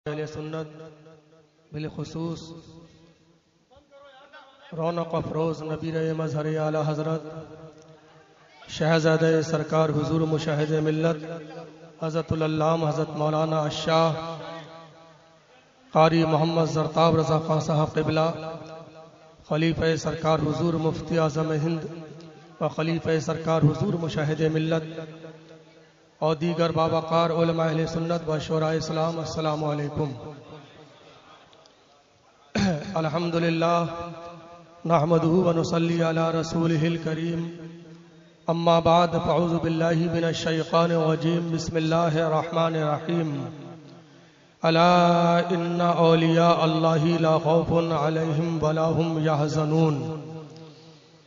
اہل سنت بالخصوص رونق افروز نبیر مظہر اعلی حضرت شہزادہ سرکار حضور مشاہد ملت حضرت العلامہ حضرت مولانا الشاہ قاری محمد زرتاب رضا خان صاحب قبلہ خلیفہ سرکار حضور مفتی اعظم ہند و خلیفہ سرکار حضور مشاہد ملت اور دیگر باوقار علماء اہل سنت و شورا اسلام، السلام علیکم۔ الحمدللہ نحمدہ و نصلی علی رسولہ الکریم، اما بعد فاعوذ باللہ من الشیطان الرجیم، بسم اللہ الرحمن الرحیم۔ الا ان اولیاء اللہ لا خوف علیہم ولا هم یحزنون۔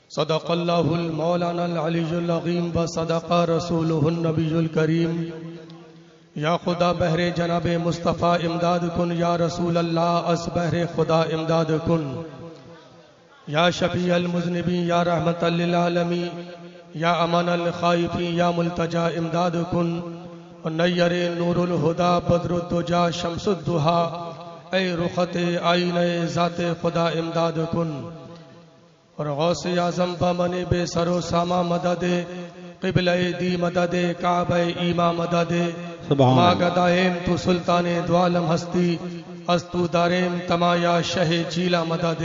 صدق اللہ المولانا العلی العظیم و صدق رسولہ النبی الکریم۔ یا خدا بہر جناب مصطفیٰ امداد کن، یا رسول اللہ اس بہر خدا امداد کن۔ یا شفیع المذنبین، یا رحمت للعالمین، یا امان الخائفین، یا ملتجا امداد کن۔ نیر نور الہدا بدر الدجا شمس الضحا، اے رخت آئینہ ذات خدا امداد کن۔ اور غوث اعظم بمن بے سر و ساما مدد، قبلہ دی مدد، کعبہ ایما مدد، ما گدائم تو سلطان دو عالم ہستی، استو داریم تمایا شہ جیلا مدد۔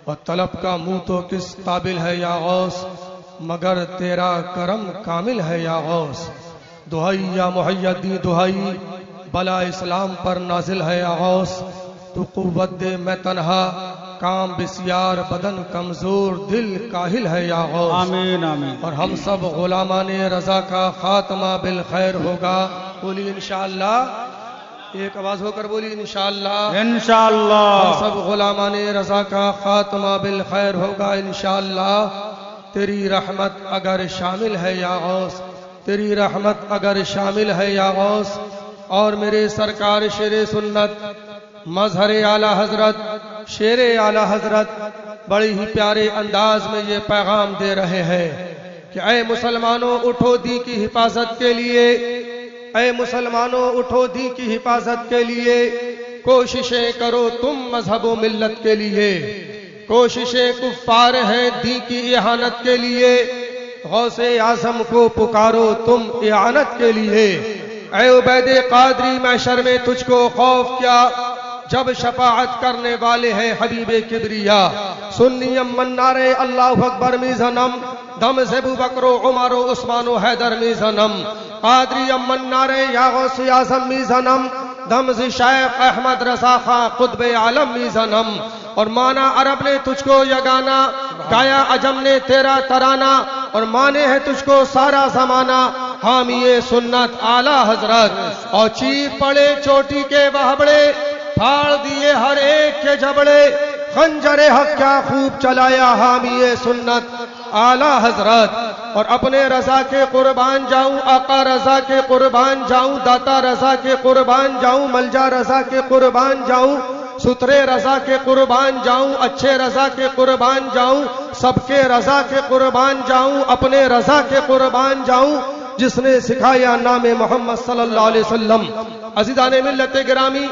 اور طلب کا منہ تو کس قابل ہے یا غوث، مگر تیرا کرم کامل ہے یا غوث۔ دہائی یا محیدی دہائی، بلا اسلام پر نازل ہے یا غوث۔ تو قوت دے میں تنہا، کام بسیار بدن کمزور، دل کاہل ہے یا غوث۔ آمین آمین۔ اور ہم سب غلامان رضا کا خاتمہ بالخیر ہوگا، بولی انشاءاللہ۔ ایک آواز ہو کر بولی انشاءاللہ۔ انشاءاللہ۔ ہم سب غلامان رضا کا خاتمہ بالخیر ہوگا انشاءاللہ۔ تیری رحمت اگر شامل ہے یا غوث، تیری رحمت اگر شامل ہے یا غوث۔ اور میرے سرکار شیر سنت مظہر اعلی حضرت، شیر اعلی حضرت بڑی ہی پیارے انداز میں یہ پیغام دے رہے ہیں کہ اے مسلمانوں اٹھو دین کی حفاظت کے لیے، اے مسلمانوں اٹھو دین کی حفاظت کے لیے، کوششیں کرو تم مذہب و ملت کے لیے۔ کوششیں کفار ہیں دین کی احانت کے لیے، غوث اعظم کو پکارو تم اعانت کے لیے۔ اے عبید قادری محشر میں تجھ کو خوف کیا، جب شفاعت کرنے والے ہیں حبیب کبریا۔ سنی امن نعرے اللہ اکبر می زنم، دم سے ابو بکر و عمر و عثمان و حیدر می زنم۔ قادری امن نعرے یا غوث اعظم می زنم، دم سے شیخ احمد رضا خان قطب عالم می زنم۔ اور مانا عرب نے تجھ کو یگانا، گایا عجم نے تیرا ترانہ، اور مانے ہے تجھ کو سارا زمانہ، حامی سنت اعلی حضرت۔ اور چیر پڑے چوٹی کے وہبڑے، پھاڑ دیے ہر ایک کے جبڑے، خنجر حق کیا خوب چلایا حامی سنت اعلی حضرت۔ اور اپنے رضا کے قربان جاؤں، آقا رضا کے قربان جاؤں، داتا رضا کے قربان جاؤں، ملجا رضا کے قربان جاؤں، سترے رضا کے قربان جاؤں، اچھے رضا کے قربان جاؤں، سب کے رضا کے قربان جاؤں، اپنے رضا کے قربان جاؤں، جس نے سکھایا نام محمد صلی اللہ علیہ وسلم۔ عزیزان ملت گرامی،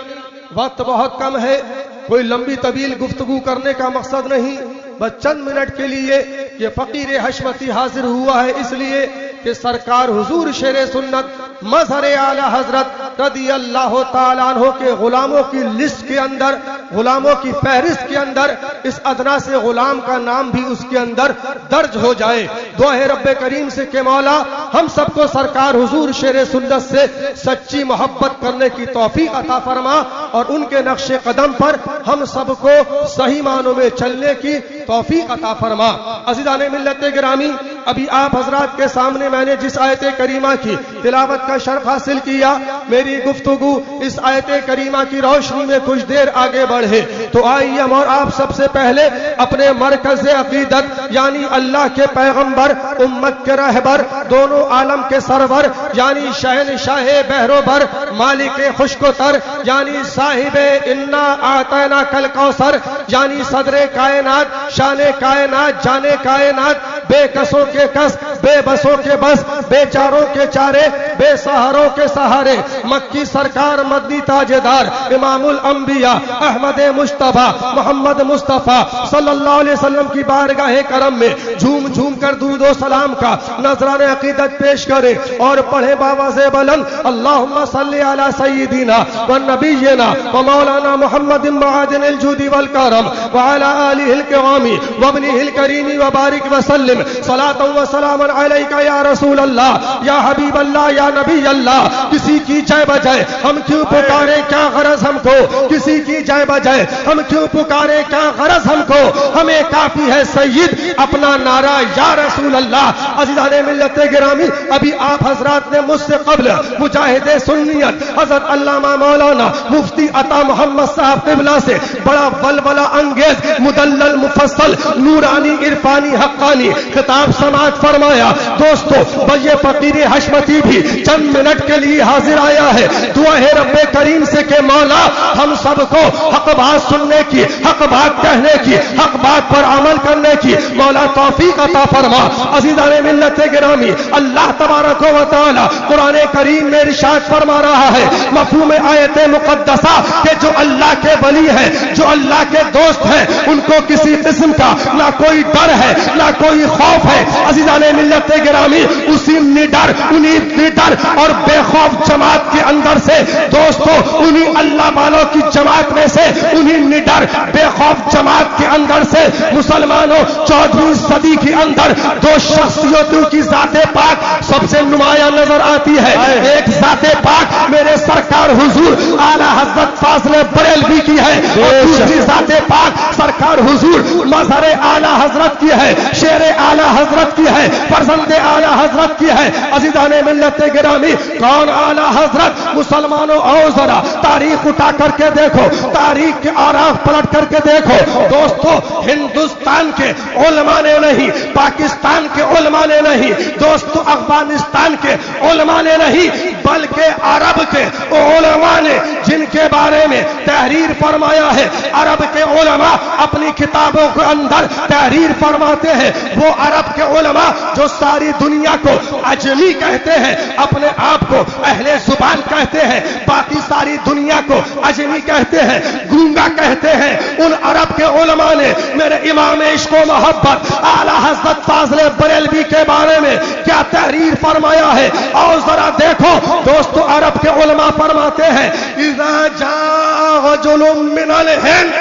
وقت بہت کم ہے، کوئی لمبی طویل گفتگو کرنے کا مقصد نہیں، بس چند منٹ کے لیے یہ فقیر حشمتی حاضر ہوا ہے، اس لیے کہ سرکار حضور شیر سنت مظہر اعلی حضرت رضی اللہ تعالیٰ عنہ کے غلاموں کی لسٹ کے اندر، غلاموں کی فہرست کے اندر اس ادنا سے غلام کا نام بھی اس کے اندر درج ہو جائے۔ دعا ہے رب کریم سے کہ مولا ہم سب کو سرکار حضور شیر سنت سے سچی محبت کرنے کی توفیق عطا فرما، اور ان کے نقش قدم پر ہم سب کو صحیح معنوں میں چلنے کی توفیق عطا فرما۔ عزیزان ملت گرامی، ابھی آپ حضرات کے سامنے میں نے جس آیت کریمہ کی تلاوت کا شرف حاصل کیا، میری گفتگو اس آیت کریمہ کی روشنی میں کچھ دیر آگے بڑھے تو آئیے ہم اور آپ سب سے پہلے اپنے مرکز عقیدت یعنی اللہ کے پیغمبر، امت کے رہبر، دونوں عالم کے سرور یعنی شہنشاہ بحر و بر، مالک خشک و تر یعنی صاحب انا اعطینا کل کوثر یعنی صدر کائنات، شان کائنات، جان کائنات، بے کسوں کے کس، بے بسوں کے بس، بیچاروں کے چارے، بے سہاروں کے سہارے، مکی سرکار مدنی تاجدار امام الانبیاء احمد مصطفیٰ محمد مصطفیٰ صلی اللہ علیہ وسلم کی بارگاہ کرم میں جھوم جھوم کر درود و سلام کا نذران عقیدت پیش کریں اور پڑھیں باواز بلند اللہم صلی علی سیدنا و نبینا و مولانا محمد معادن الجود والکرم وعلی آلہ الکرام و ابنہ الکریم وبارک وسلم صلاۃ و سلام علیکہ یا رسول اللہ یا حبیب اللہ یا نبی اللہ. کسی کی جے بجے ہم کیوں پکارے کیا غرض ہم کو، کسی کی جے بجے ہم کیوں پکارے کیا غرض ہم کو، ہمیں کافی ہے سید اپنا نعرہ یا رسول اللہ. عزیزان ملت گرامی، ابھی آپ حضرات نے مجھ سے قبل مجاہد سنیت حضرت علامہ مولانا مفتی عطا محمد صاحب قبلہ سے بڑا ولولہ انگیز مدلل مفصل نورانی عرفانی حقانی خطاب سماعت فرمایا. دوستو بھائی فقیر حشمتی بھی چند منٹ کے لیے حاضر آیا ہے. دعا ہے رب کریم سے کہ مولا ہم سب کو حق بات سننے کی، حق بات کہنے کی، حق بات پر عمل کرنے کی مولا توفیق عطا فرما. عزیزان ملت گرامی، اللہ تبارک و تعالی قرآن کریم میں ارشاد فرما رہا ہے مفہوم آیت مقدسہ کہ جو اللہ کے ولی ہیں، جو اللہ کے دوست ہیں، ان کو کسی قسم کا نہ کوئی ڈر ہے نہ کوئی خوف ہے. عزیزان ملت گرامی، اسی نڈر انہی نڈر اور بے خوف جماعت کے اندر سے دوستو انہی اللہ والوں کی جماعت میں سے انہی نڈر بے خوف جماعت کے اندر سے مسلمانوں 14ویں صدی کے اندر دو شخصیتوں کی ذات پاک سب سے نمایاں نظر آتی ہے. ایک ذات پاک میرے سرکار حضور اعلی حضرت فاضل بریلوی کی ہے اور دوسری ذات پاک سرکار حضور مظہر اعلی حضرت کی ہے، شیر اعلی حضرت کی ہے، فرزند اعلی حضرت کی ہے. عزیزان ملت گرامی، کون اعلی حضرت؟ مسلمانوں آؤ ذرا تاریخ اٹھا کر کے دیکھو، تاریخ کے آراف پلٹ کر کے دیکھو. دوستو ہندوستان کے علماء نے نہیں، پاکستان کے علماء نے نہیں، دوستو افغانستان کے علماء نے نہیں، بلکہ عرب کے علماء نے جن کے بارے میں تحریر فرمایا ہے. عرب کے علماء اپنی کتابوں کے اندر تحریر فرماتے ہیں. وہ عرب کے علماء جو ساری دنیا کو اجمی کہتے ہیں، اپنے آپ کو اہل زبان کہتے ہیں، باقی ساری دنیا کو اجمی کہتے ہیں، گونگا کہتے ہیں، ان عرب کے علماء نے میرے امام عشق و محبت اعلی حضرت فاضل بریلوی کے بارے میں کیا تحریر فرمایا ہے. اور ذرا دیکھو دوستو، عرب کے علماء فرماتے ہیں اذا جاء رجل من الہند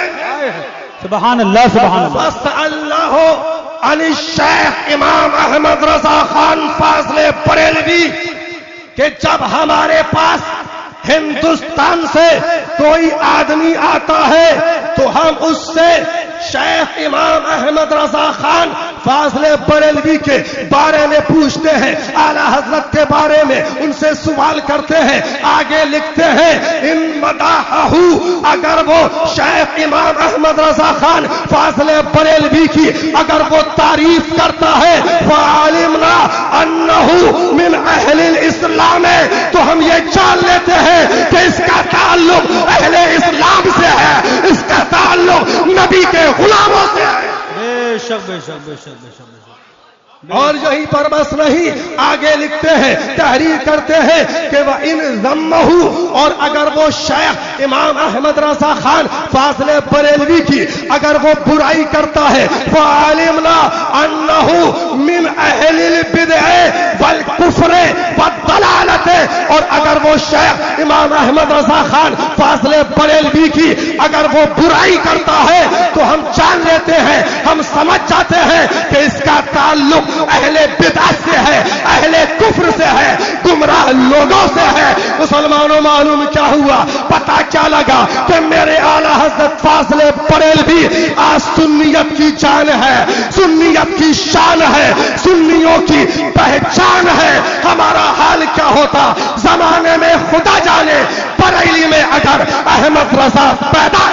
سبحان اللہ سبحان اللہ فسألہ عن الشیخ امام احمد رضا خان فاضل بریلوی کہ جب ہمارے پاس ہندوستان سے کوئی آدمی آتا ہے تو ہم اس سے شیخ امام احمد رضا خان فاضل بریلوی کے بارے میں پوچھتے ہیں، اعلی حضرت کے بارے میں ان سے سوال کرتے ہیں. آگے لکھتے ہیں ان مداحہ، اگر وہ شیخ امام احمد رضا خان فاضل بریلوی کی اگر وہ تعریف کرتا ہے فعلمنا انہ من اہل الاسلام، تو ہم یہ جان لیتے ہیں کہ اس کا تعلق اہل اسلام سے ہے، اس کا تعلق نبی کے غلاموں سے ہے. بے شک بے شک بے شک بے شک. اور یہی پر بس نہیں، آگے لکھتے ہیں تحریر کرتے ہیں کہ وہ ان ذمہ، اور اگر وہ شیخ امام احمد رضا خان فاضل بریلوی کی اگر وہ برائی کرتا ہے فعلمنا انہ من اہل البدع والکفر والضلالت، اور اگر وہ شیخ امام احمد رضا خان فاضل بریلوی کی اگر وہ برائی کرتا ہے تو ہم جان لیتے ہیں، ہم سمجھ جاتے ہیں کہ اس کا تعلق اہل بدعت سے ہے، اہل کفر سے ہے، گمراہ لوگوں سے ہے. مسلمانوں معلوم کیا ہوا؟ پتہ کیا لگا کہ میرے اعلی حضرت فاضل بریلوی آج سنیت کی جان ہے، سنیت کی شان ہے، سنیوں کی پہچان ہے. ہمارا حال کیا ہوتا زمانے میں خدا جانے بریلی میں اگر احمد رضا پیدا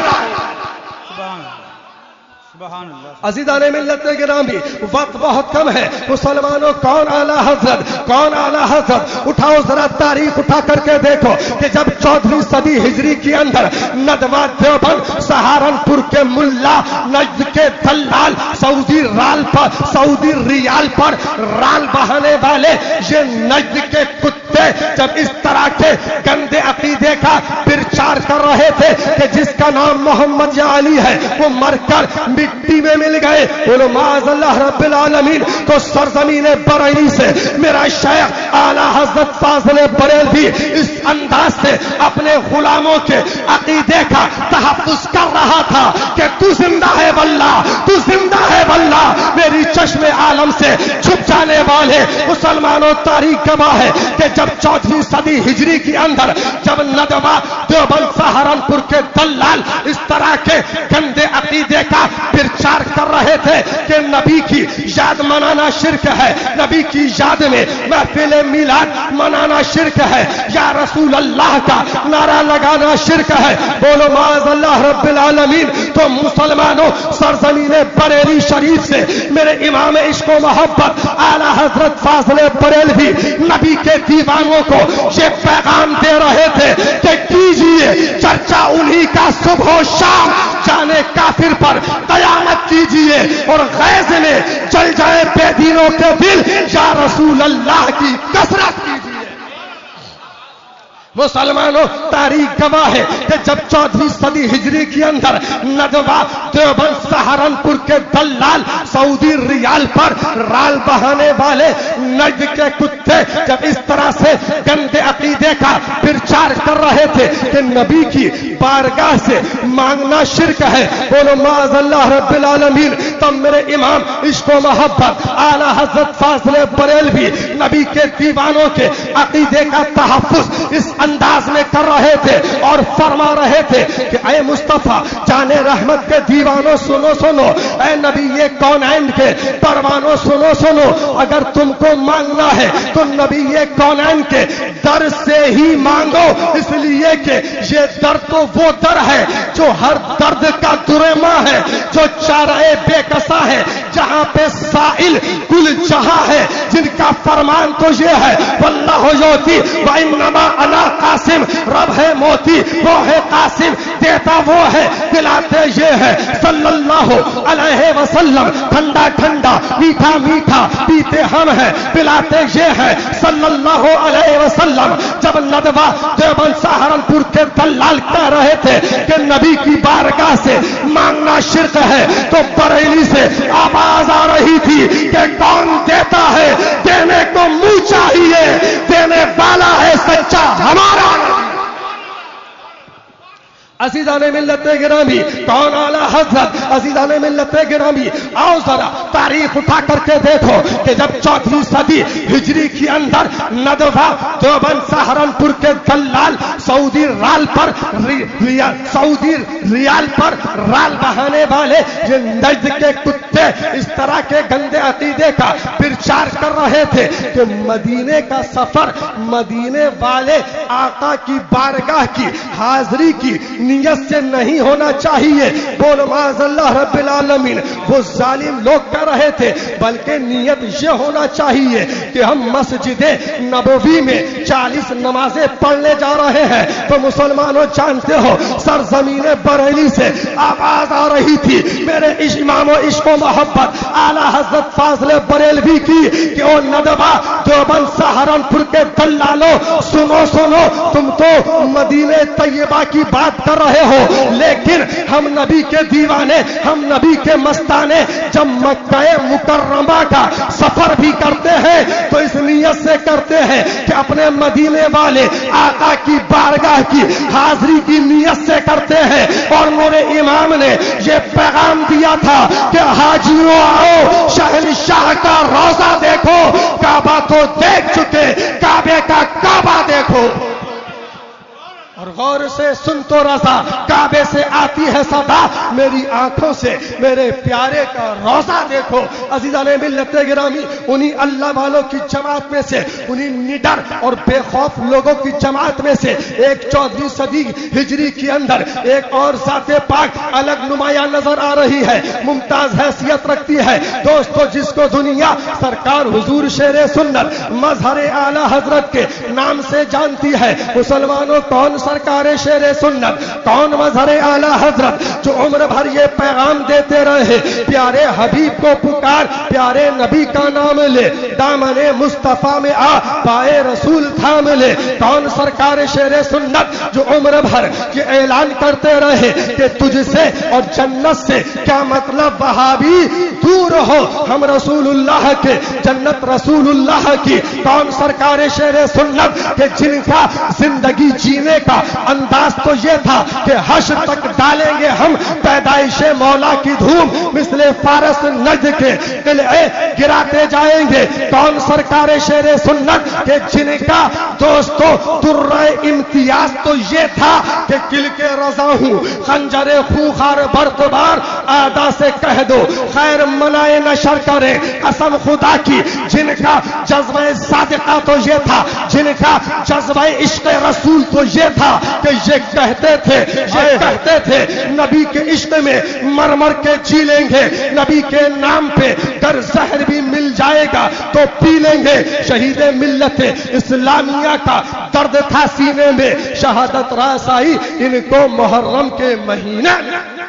عزیزان ملت گرامی، وقت بہت کم ہے مسلمانوں، کون اعلیٰ حضرت، کون اعلیٰ حضرت؟ اٹھاؤ ذرا تاریخ اٹھا کر کے دیکھو کہ جب 14ویں صدی ہجری کے اندر ندوہ دیوبند سہارنپور کے ملا، نجد کے دلال، سعودی ریال پر رال بہانے والے یہ نجد کے کتے جب اس طرح کے گندے عقیدے کا پرچار کر رہے تھے کہ جس کا نام محمد یا علی ہے وہ مر کر مٹی میں مل گئے، بولو معاذ اللہ رب العالمین، تو سرزمین بریلی سے میرا شیخ اعلیٰ حضرت فاضل بریلوی اس انداز سے اپنے غلاموں کے عقیدے کا تحفظ کر رہا تھا کہ تو زندہ ہے واللہ، تو زندہ ہے واللہ، میری چشم عالم سے چھپ جانے والے مسلمانوں، تاریخ گواہ ہے کہ جب 14ویں صدی ہجری کے اندر جب ندوہ دیوبند سہارنپور کے دلال اس طرح کے گندے عقیدے کا پرچار کر رہے تھے کہ نبی کی یاد منانا شرک ہے، نبی کی یاد میں محفل میلاد منانا شرک ہے، یا رسول اللہ کا نعرہ لگانا شرک ہے، بولو معاذ اللہ رب العالمین، تو مسلمانوں سرزمین بریلی شریف سے میرے امام عشق و محبت اعلیٰ حضرت فاضل بریلوی نبی کے دیوانوں کو یہ پیغام دے رہے تھے کہ کیجئے چرچا انہی کا صبح و شام، جانے کافر پر قیامت کیجئے اور غیظ میں جل جائے بے دینوں کے دل، یا رسول اللہ کی کثرت کیجئے۔ مسلمانوں، تاریخ گواہ ہے کہ جب 14ویں صدی ہجری کے اندر ندوہ دیوبند سہارنپور کے دلال سعودی ریال پر رال بہانے والے نجد کے کتے جب اس طرح سے گندے عقیدے کا پرچار کر رہے تھے کہ نبی کی بارگاہ سے مانگنا شرک ہے، بولو معاذ اللہ رب العالمین، تب میرے امام عشق و محبت اعلیٰ حضرت فاضل بریلوی نبی کے دیوانوں کے عقیدے کا تحفظ اس انداز میں کر رہے تھے اور فرما رہے تھے کہ اے مصطفیٰ جانے رحمت کے دیوانوں سنو سنو، اے نبی یہ کونین کے پروانوں سنو سنو، اگر تم کو مانگنا ہے تو نبی یہ کونین کے در سے ہی مانگو، اس لیے کہ یہ در تو وہ در ہے جو ہر درد کا درما ہے، جو چارہ بے کسا ہے، جہاں پہ سائل کل جہاں ہے، جن کا فرمان تو یہ ہے واللہ یوتی وانما انا قاسم، رب ہے موتی وہ ہے قاسم، دیتا وہ ہے دلاتے یہ ہے صلی اللہ علیہ وسلم، ٹھنڈا ٹھنڈا میٹھا میٹھا پیتے ہم ہیں پلاتے یہ ہے صلی اللہ علیہ وسلم۔ جب ندوہ دیوبند سہارنپور کے دلال کہہ رہے تھے کہ نبی کی بارگاہ سے مانگنا شرک ہے تو بریلی سے آواز آ رہی تھی کہ کون دیتا ہے، دینے کو منہ چاہیے، دینے والا ہے سچا ہمارا۔ عزیزان ملت گرامی، کون اعلیٰ حضرت؟ عزیزان ملت گرامی، آؤ ذرا تاریخ اٹھا کر کے دیکھو کہ جب 14ویں صدی ہجری کے اندر ندوہ دیوبند سہارنپور کے دلال سعودی ریال پر رال بہانے والے یہ نجد کے کتے اس طرح کے گندے عقیدے کا پرچار کر رہے تھے کہ مدینے کا سفر مدینے والے آقا کی بارگاہ کی حاضری کی نیت سے نہیں ہونا چاہیے، بول معاذ اللہ رب العالمین، وہ ظالم لوگ کر رہے تھے، بلکہ نیت یہ ہونا چاہیے کہ ہم مسجد نبوی میں 40 نمازیں پڑھنے جا رہے ہیں، تو مسلمانوں جانتے ہو سرزمین بریلی سے آواز آ رہی تھی میرے امام و عشق و محبت اعلیٰ حضرت فاضل بریلوی کی کہ او ندوہ دیوبند سہارنپور کے دلالوں سنو سنو، تم تو مدینہ طیبہ کی بات کر رہے ہو، لیکن ہم نبی کے دیوانے، ہم نبی کے مستانے جب مکہ مکرمہ کا سفر بھی کرتے ہیں تو اس نیت سے کرتے ہیں کہ اپنے مدینے والے آقا کی بارگاہ کی حاضری کی نیت سے کرتے ہیں، اور میرے امام نے یہ پیغام دیا تھا کہ حاجیوں آؤ شہنشاہ کا روضہ دیکھو، کعبہ تو دیکھ چکے، کعبے کا کعبہ دیکھو، اور غور سے سن تو رضا کعبے سے آتی ہے صدا، میری آنکھوں سے میرے پیارے کا روزہ دیکھو۔ عزیزان ملت گرامی، انہی اللہ والوں کی جماعت میں سے، انہی نڈر اور بے خوف لوگوں کی جماعت میں سے ایک 14ویں صدی ہجری کے اندر ایک اور ذات پاک الگ نمایاں نظر آ رہی ہے، ممتاز حیثیت رکھتی ہے دوستو، جس کو دنیا سرکار حضور شیر سنت مظہر اعلی حضرت کے نام سے جانتی ہے۔ مسلمانوں، کون سرکار شیر سنت، کون مظہر اعلی حضرت جو عمر بھر یہ پیغام دیتے رہے، پیارے حبیب کو پکار، پیارے نبی کا نام لے، دامن مصطفیٰ میں آ، پائے رسول تھام لے۔ کون سرکار شیر سنت جو عمر بھر یہ اعلان کرتے رہے کہ تجھ سے اور جنت سے کیا مطلب وہابی، دور ہو ہم رسول اللہ کے، جنت رسول اللہ کی۔ کون سرکار شیر سنت کہ جن کا زندگی جینے کا انداز تو یہ تھا کہ حشر تک ڈالیں گے ہم پیدائش مولا کی دھوم، مثل فارس نجد کے قلعے گراتے جائیں گے۔ کون سرکار شیر سنت کہ جن کا دوستو درہ امتیاز تو یہ تھا کہ کل کے رضا ہوں، خنجر خوخار برتبار آدھا سے کہہ دو خیر منائے نشر کرے قسم خدا کی۔ جن کا جذبہ صادقہ تو یہ تھا، جن کا جذبہ عشق رسول تو یہ تھا کہ یہ کہتے تھے نبی کے عشق میں مر مر کے جی لیں گے، نبی کے نام پہ گر زہر بھی مل جائے گا تو پی لیں گے۔ شہید ملت اسلامیہ کا درد تھا سینے میں، شہادت رسائی ان کو محرم کے مہینے۔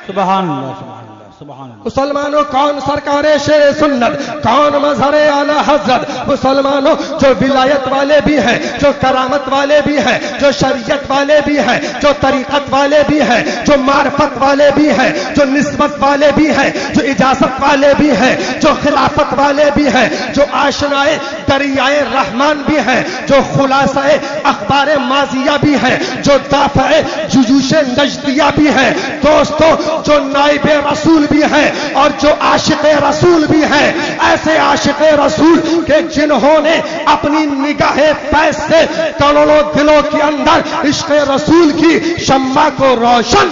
سبحان اللہ، سبحان اللہ، سبحان اللہ۔ مسلمانوں، کون سرکار شیر سنت، کون مظہر اعلی حضرت؟ مسلمانوں، جو ولایت والے بھی ہیں، جو کرامت والے بھی ہیں، جو شریعت والے بھی ہیں، جو طریقت والے بھی ہیں، جو معرفت والے بھی ہیں، جو نسبت والے بھی ہیں، جو اجازت والے بھی ہیں، جو خلافت والے بھی ہیں، جو آشنائے دریائے رحمان بھی ہیں، جو خلاصہ اخبار ماضیہ بھی ہیں، جو دافع جیوش نجدیہ بھی ہیں، دوستو جو نائب رسول بھی ہیں اور جو عاشق رسول بھی ہیں، ایسے عاشق رسول کہ جنہوں نے اپنی نگاہ فیض سے کروڑوں دلوں کے اندر عشق رسول کی شمع کو روشن۔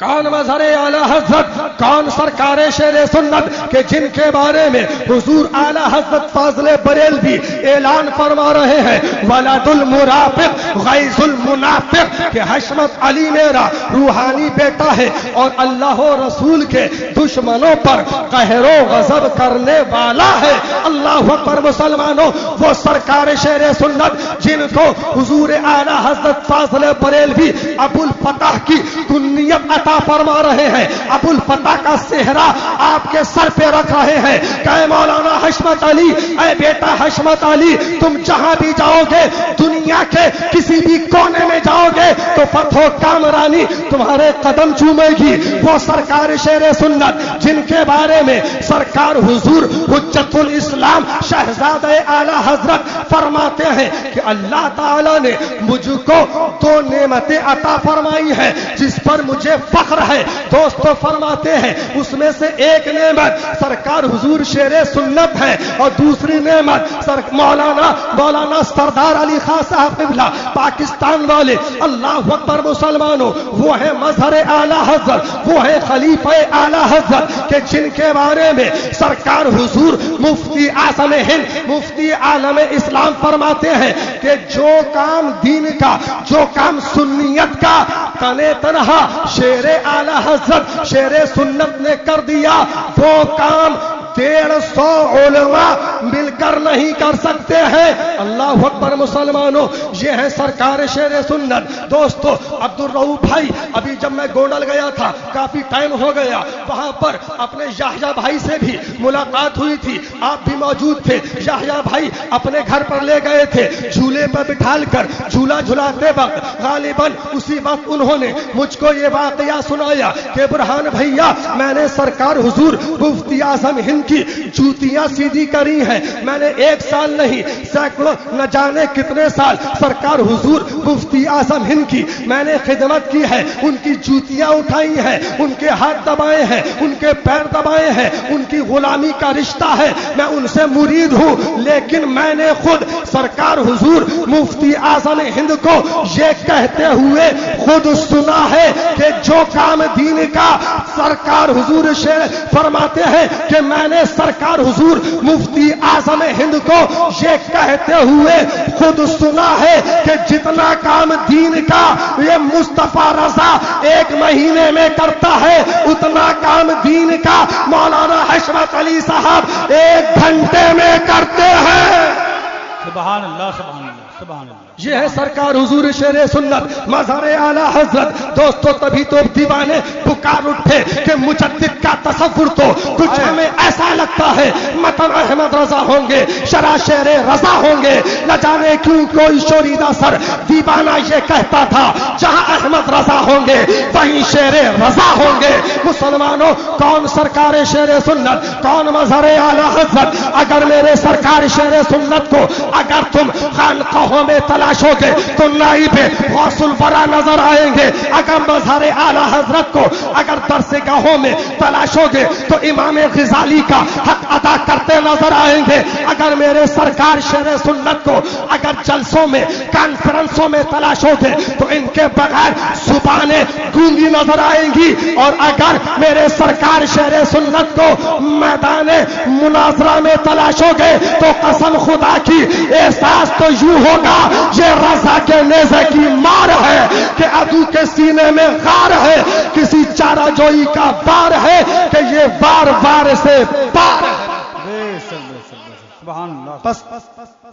کون مظہر اعلی حضرت، کون سرکار شیر سنت کہ جن کے بارے میں حضور اعلی حضرت فاضل بریلوی اعلان فرما رہے ہیں، ولد المرافق غیظ المنافق، کہ حشمت علی میرا روحانی بیٹا ہے اور اللہ و رسول کے دشمنوں پر قہر و غضب کرنے والا ہے۔ اللہ اکبر۔ مسلمانوں، وہ سرکار شیر سنت جن کو حضور اعلی حضرت فاضل بریلوی ابو الفتح کی کنیت عطا فرما رہے ہیں، ابو الفتح کا صحرا آپ کے سر پہ رکھ رہے ہیں کہ اے مولانا حشمت علی، اے بیٹا حشمت علی، تم جہاں بھی جاؤ گے، دنیا کے کسی بھی کونے میں جاؤ گے تو فتح و کامرانی تمہارے قدم چومے گی۔ وہ سرکار شیر سنت جن کے بارے میں سرکار حضور حجت الاسلام شہزادہ اعلی حضرت فرماتے ہیں کہ اللہ تعالی نے مجھ کو دو نعمتیں عطا فرمائی ہیں جس پر مجھے فخر ہے۔ دوستو فرماتے ہیں اس میں سے ایک نعمت سرکار حضور شیر سنت ہے اور دوسری نعمت مولانا سردار علی خان صاحب قبلہ پاکستان والے۔ اللہ اکبر۔ مسلمانوں، وہ ہے مظہر اعلی حضرت، وہ ہے خلیفہ اعلی حضرت کہ جن کے بارے میں سرکار حضور مفتی اعظم ہند، مفتی عالم اسلام فرماتے ہیں کہ جو کام دین کا، جو کام سنیت کا تنے تنہا شیر اعلی حضرت شیر سنت نے کر دیا، وہ کام 150 علماء مل کر نہیں کر سکتے ہیں۔ اللہ اکبر۔ مسلمانوں، یہ ہے سرکار شیر سنت۔ دوستو، عبد الرؤوف بھائی، ابھی جب میں گونڈل گیا تھا، کافی ٹائم ہو گیا، وہاں پر اپنے یحییٰ بھائی سے بھی ملاقات ہوئی تھی، آپ بھی موجود تھے۔ یحییٰ بھائی اپنے گھر پر لے گئے تھے، جھولے پر بٹھال کر جھولا جھلاتے وقت غالباً اسی وقت انہوں نے مجھ کو یہ واقعہ سنایا کہ برہان بھیا، میں نے سرکار حضور مفتی اعظم ہند کی جوتیاں سیدھی کری ہیں. میں نے 1 سال نہیں سینکڑوں نہ جانے کتنے سال سرکار حضور مفتی اعظم ہند کی میں نے خدمت کی ہے. ان کی جوتیاں اٹھائی ہیں, ان کے ہاتھ دبائے ہیں, ان کے پیر دبائے ہیں, ان کی غلامی کا رشتہ ہے. میں ان سے مرید ہوں, لیکن میں نے خود سرکار حضور مفتی اعظم ہند کو یہ کہتے ہوئے خود سنا ہے کہ جو کام دین کا سرکار حضور شیر فرماتے ہیں کہ میں نے سرکار حضور مفتی اعظم ہند کو یہ کہتے ہوئے خود سنا ہے کہ جتنا کام دین کا یہ مصطفیٰ رضا 1 مہینے میں کرتا ہے اتنا کام دین کا مولانا حشمت علی صاحب 1 گھنٹے میں کرتے ہیں. سبحان اللہ سبحان اللہ سبحان اللہ. یہ ہے سرکار حضور شیر سنت مظہر اعلی حضرت. دوستو تبھی تو دیوانے پکار اٹھے کہ مجدد کا تصور تو کچھ ہمیں ایسا لگتا ہے متن احمد رضا ہوں گے, شرح شیر رضا ہوں گے. نہ جانے کیوں کوئی شوریدہ سر دیوانہ یہ کہتا تھا جہاں احمد رضا ہوں گے وہیں شیر رضا ہوں گے. مسلمانوں کون سرکار شیر سنت, کون مظہر اعلی حضرت؟ اگر میرے سرکار شیر سنت کو اگر تم خانقاہوں میں تلاشو گے تو نائب غوث الورا نظر آئیں گے. اگر مظہر اعلی حضرت کو اگر درس گاہوں میں تلاشو گے تو امام غزالی کا حق ادا کرتے نظر آئیں گے. اگر میرے سرکار شیر سنت کو اگر جلسوں میں کانفرنسوں میں تلاشو گے تو ان کے بغیر زبانیں گونگی نظر آئیں گی. اور اگر میرے سرکار شیر سنت کو میدان مناظرہ میں تلاشو گے تو قسم خدا کی احساس تو یوں ہوگا یہ رضا کے نیزے کی مار ہے کہ عدو کے سینے میں غار ہے, کسی چارہ جوئی کا بار ہے کہ یہ بار بار سے پار ہے. سبحان اللہ. بس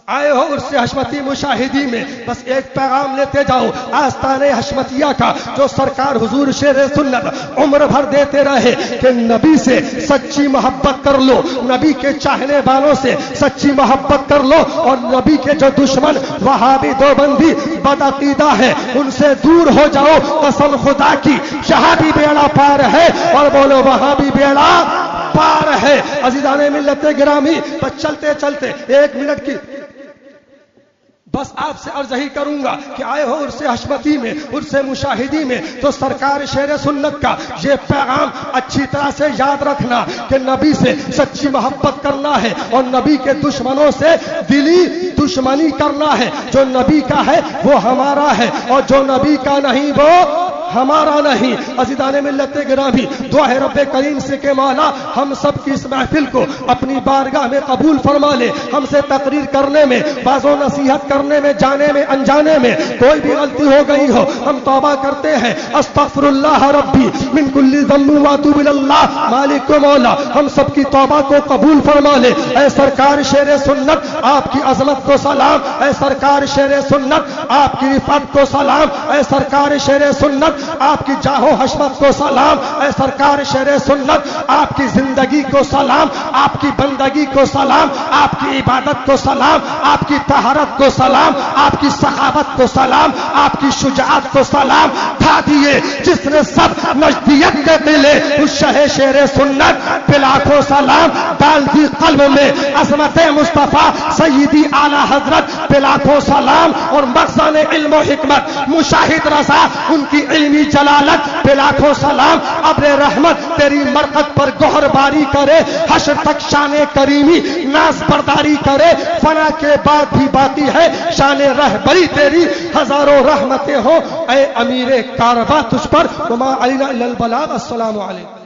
آئے ہو عرص حشمتی مشاہدی میں بس ایک پیغام لیتے جاؤ آستان حشمتیہ کا جو سرکار حضور شیر سنت عمر بھر دیتے رہے کہ نبی سے سچی محبت کر لو, نبی کے چاہنے والوں سے سچی محبت کر لو, اور نبی کے جو دشمن وہابی دیوبندی بدعقیدہ ہے ان سے دور ہو جاؤ. قسم خدا کی یہاں بھی بیڑا پار ہے اور بولو وہاں بھی بیڑا پار ہے. عزیزان ملت گرامی بس چلتے چلتے 1 منٹ کی بس آپ سے عرض ہی کروں گا کہ آئے ہو عرص حشمتی میں عرص مشاہدی میں تو سرکار شیر سنت کا یہ پیغام اچھی طرح سے یاد رکھنا کہ نبی سے سچی محبت کرنا ہے اور نبی کے دشمنوں سے دلی دشمنی کرنا ہے. جو نبی کا ہے وہ ہمارا ہے اور جو نبی کا نہیں وہ ہمارا نہیں. عزیزان ملت گرامی دعا ہے رب کریم سے کہ مولا ہم سب کی اس محفل کو اپنی بارگاہ میں قبول فرما لے. ہم سے تقریر کرنے میں باز و نصیحت کرنے میں جانے میں انجانے میں کوئی بھی غلطی ہو گئی ہو ہم توبہ کرتے ہیں. استغفر اللہ ربی من کل ذنب واتوب الی اللہ. مالک و مولا ہم سب کی توبہ کو قبول فرما لے. اے سرکار شیر سنت آپ کی عظمت کو سلام, اے سرکار شیر سنت آپ کی رفعت کو سلام, اے سرکار شیر سنت آپ کی جاہ و حشمت کو سلام, اے سرکار شیر سنت آپ کی زندگی کو سلام, آپ کی بندگی کو سلام, آپ کی عبادت کو سلام, آپ کی طہارت کو سلام, آپ کی سخاوت کو سلام, آپ کی شجاعت کو سلام. تھا دیے جس نے سب نجدیت کے دلے اس شہ شیر سنت پہ لاکھوں سلام. ڈال دی قلب میں عظمت مصطفیٰ سیدی اعلی حضرت پہ لاکھوں سلام, اور مخزن علم و حکمت مشاہد رضا ان کی علمی جلالت پہ لاکھوں سلام. ابر رحمت تیری مرقد پر گوہر باری کرے, حشر تک شان کریمی ناز برداری کرے. فنا کے بعد بھی باقی ہے شان رہبری تیری, ہزاروں رحمتیں ہوں اے امیر کارواں تجھ پر. وما علینا الا البلاغ. السلام علیکم.